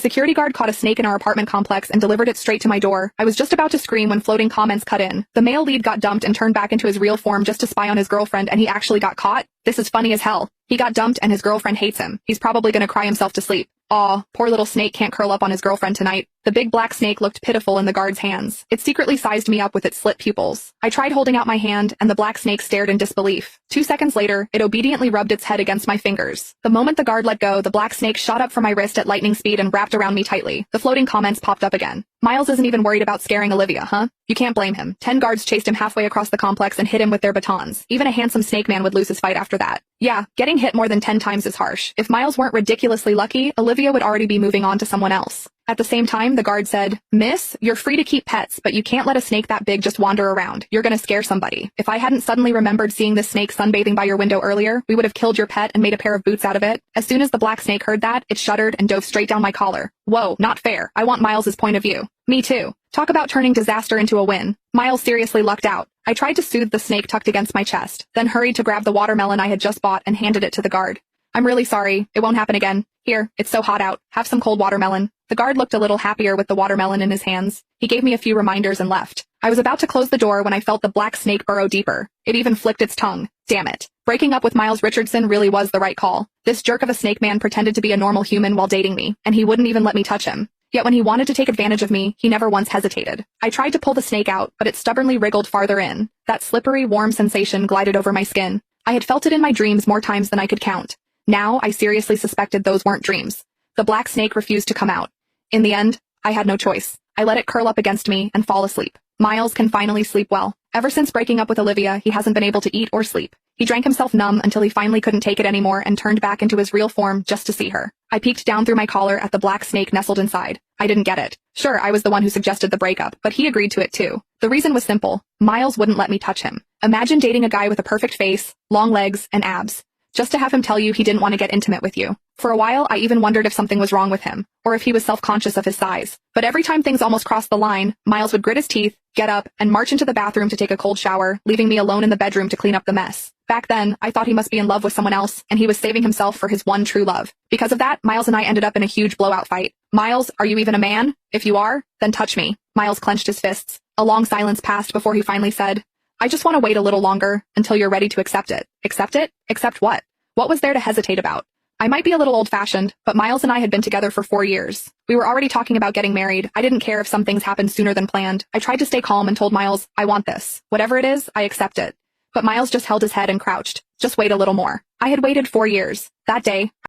security guard caught a snake in our apartment complex and delivered it straight to my door. I was just about to scream when floating comments cut in. The male lead got dumped and turned back into his real form just to spy on his girlfriend, and he actually got caught? This is funny as hell. He got dumped and his girlfriend hates him. He's probably gonna cry himself to sleep. Aw, poor little snake can't curl up on his girlfriend tonight. The big black snake looked pitiful in the guard's hands. It secretly sized me up with its slit pupils. I tried holding out my hand, and the black snake stared in disbelief. 2 seconds later, it obediently rubbed its head against my fingers. The moment the guard let go, the black snake shot up from my wrist at lightning speed and wrapped around me tightly. The floating comments popped up again. Miles isn't even worried about scaring Olivia, huh? You can't blame him. 10 guards chased him halfway across the complex and hit him with their batons. Even a handsome snake man would lose his fight after that. Yeah, getting hit more than 10 times is harsh. If Miles weren't ridiculously lucky, Olivia would already be moving on to someone else. At the same time, the guard said, "Miss, you're free to keep pets, but you can't let a snake that big just wander around. You're gonna scare somebody. If I hadn't suddenly remembered seeing this snake sunbathing by your window earlier, we would have killed your pet and made a pair of boots out of it." As soon as the black snake heard that, it shuddered and dove straight down my collar. Whoa, not fair. I want Miles's point of view. Me too. Talk about turning disaster into a win. Miles seriously lucked out. I tried to soothe the snake tucked against my chest, then hurried to grab the watermelon I had just bought and handed it to the guard. "I'm really sorry. It won't happen again. Here, it's so hot out. Have some cold watermelon." The guard looked a little happier with the watermelon in his hands. He gave me a few reminders and left. I was about to close the door when I felt the black snake burrow deeper. It even flicked its tongue. Damn it. Breaking up with Miles Richardson really was the right call. This jerk of a snake man pretended to be a normal human while dating me, and he wouldn't even let me touch him. Yet when he wanted to take advantage of me, he never once hesitated. I tried to pull the snake out, but it stubbornly wriggled farther in. That slippery, warm sensation glided over my skin. I had felt it in my dreams more times than I could count. Now, I seriously suspected those weren't dreams. The black snake refused to come out. In the end, I had no choice. I let it curl up against me and fall asleep. Miles can finally sleep well. Ever since breaking up with Olivia, he hasn't been able to eat or sleep. He drank himself numb until he finally couldn't take it anymore and turned back into his real form just to see her. I peeked down through my collar at the black snake nestled inside. I didn't get it. Sure, I was the one who suggested the breakup, but he agreed to it too. The reason was simple. Miles wouldn't let me touch him. Imagine dating a guy with a perfect face, long legs, and abs, just to have him tell you he didn't want to get intimate with you. For a while, I even wondered if something was wrong with him, or if he was self-conscious of his size. But every time things almost crossed the line, Miles would grit his teeth, get up, and march into the bathroom to take a cold shower, leaving me alone in the bedroom to clean up the mess. Back then, I thought he must be in love with someone else, and he was saving himself for his one true love. Because of that, Miles and I ended up in a huge blowout fight. "Miles, are you even a man? If you are, then touch me." Miles clenched his fists. A long silence passed before he finally said, "I just want to wait a little longer, until you're ready to accept it." Accept it? Accept what? What was there to hesitate about? I might be a little old-fashioned, but Miles and I had been together for 4 years. We were already talking about getting married. I didn't care if some things happened sooner than planned. I tried to stay calm and told Miles, "I want this. Whatever it is, I accept it." But Miles just held his head and crouched. "Just wait a little more." I had waited 4 years. That day,